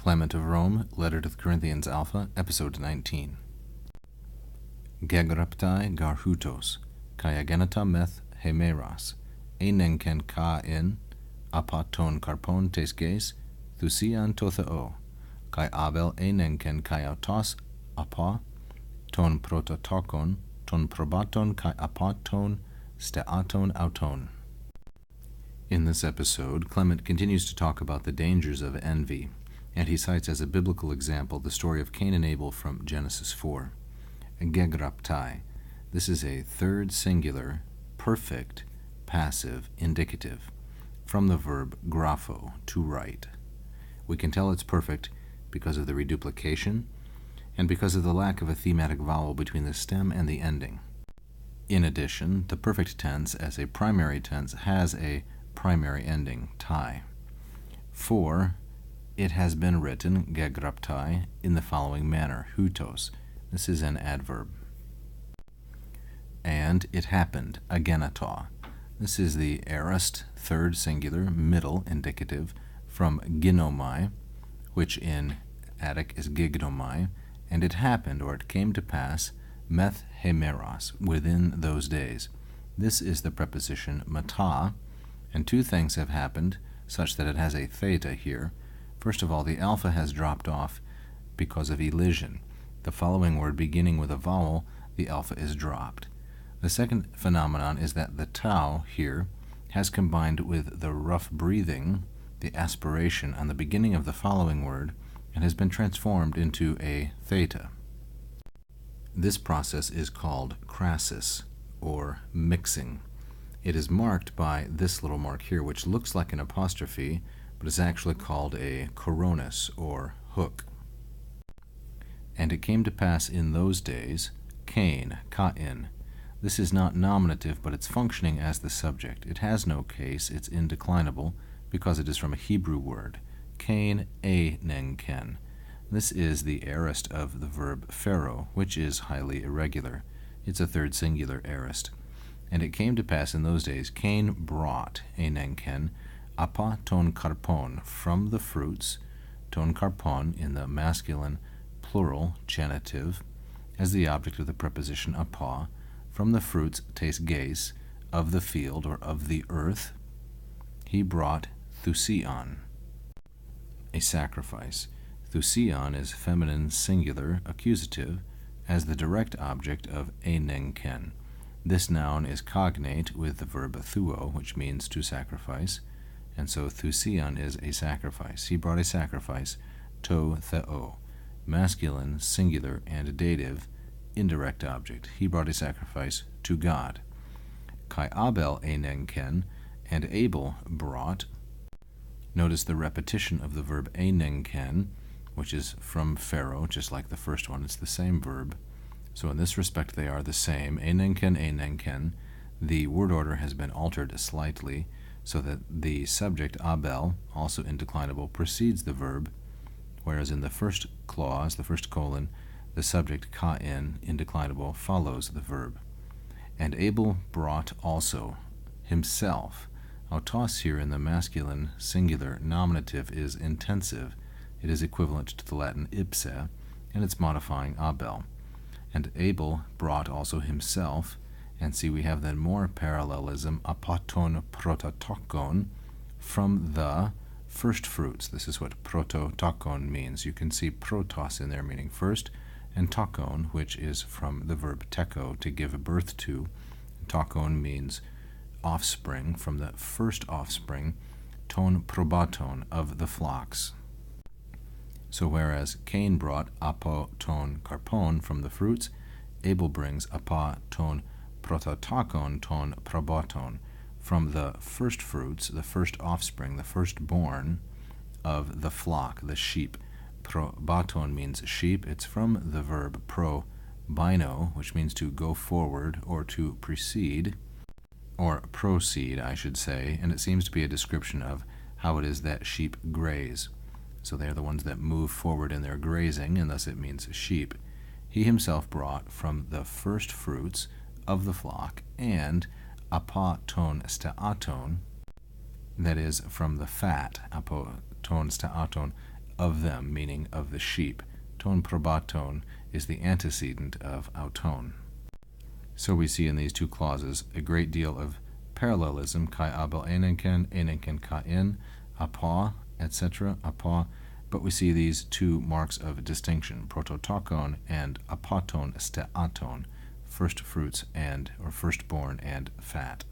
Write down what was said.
Clement of Rome, Letter to the Corinthians Alpha, Episode 19. Gegraptai garhutos, kai agenata meth hemeras, enenken ka in, apaton karpon tes geis, thusian totheo, kai abel enenken kai autos apa, ton prototokon, ton probaton kai apaton steaton auton. In this episode, Clement continues to talk about the dangers of envy, and he cites as a biblical example the story of Cain and Abel from Genesis 4. Gegraptai. This is a third singular, perfect, passive, indicative, from the verb grapho, to write. We can tell it's perfect because of the reduplication and because of the lack of a thematic vowel between the stem and the ending. In addition, the perfect tense as a primary tense has a primary ending, tai. 4. It has been written, gegraptai, in the following manner, hutos. This is an adverb. And it happened, agenato. This is the aorist, third singular, middle indicative, from ginomai, which in Attic is gignomai, and it happened, or it came to pass, meth hemeros, within those days. This is the preposition mata, and two things have happened, such that it has a theta here. First of all, the alpha has dropped off because of elision. The following word beginning with a vowel, the alpha is dropped. The second phenomenon is that the tau here has combined with the rough breathing, the aspiration on the beginning of the following word, and has been transformed into a theta. This process is called crasis, or mixing. It is marked by this little mark here, which looks like an apostrophe, but is actually called a coronis, or hook. And it came to pass in those days, Cain, Kain. This is not nominative, but it's functioning as the subject. It has no case, it's indeclinable, because it is from a Hebrew word, Cain enenken. This is the aorist of the verb pharaoh, which is highly irregular. It's a third singular aorist. And it came to pass in those days, Cain brought, enenken, apa ton karpon, from the fruits, ton karpon in the masculine plural genitive, as the object of the preposition apa, from the fruits tes geis, of the field or of the earth, he brought thusion, a sacrifice. Thusion is feminine singular accusative as the direct object of enenken. This noun is cognate with the verb thuo, which means to sacrifice, and so thusion is a sacrifice. He brought a sacrifice, to theo, masculine, singular, and dative, indirect object. He brought a sacrifice to God. Kai Abel enenken, and Abel brought. Notice the repetition of the verb enenken, which is from Pharaoh, just like the first one. It's the same verb. So in this respect they are the same. Enenken, enenken. The word order has been altered slightly so that the subject Abel, also indeclinable, precedes the verb, whereas in the first clause, the first colon, the subject Kain, indeclinable, follows the verb. And Abel brought also himself. Autos here in the masculine singular nominative is intensive. It is equivalent to the Latin ipse, and it's modifying Abel. And Abel brought also himself, and see we have then more parallelism, apaton prototokon, from the first fruits. This is what prototokon means. You can see protos in there, meaning first, and tokon, which is from the verb teko, to give birth to. Tokon means offspring, from the first offspring, ton probaton, of the flocks. So whereas Cain brought apo ton karpon from the fruits, Abel brings apa ton prototokon ton probaton, from the first fruits, the first offspring, the firstborn of the flock, the sheep. Probaton means sheep. It's from the verb pro bino, which means to go forward or to precede, or proceed, I should say, and it seems to be a description of how it is that sheep graze. So they are the ones that move forward in their grazing, and thus it means sheep. He himself brought from the first fruits of the flock, and apa ton steaton, that is, from the fat, apo ton steaton, of them, meaning of the sheep. Ton probaton is the antecedent of auton. So we see in these two clauses a great deal of parallelism, kai abel enenken kain, apa, etc., apa, but we see these two marks of distinction, prototokon and apaton steaton, first fruits and or firstborn and fat.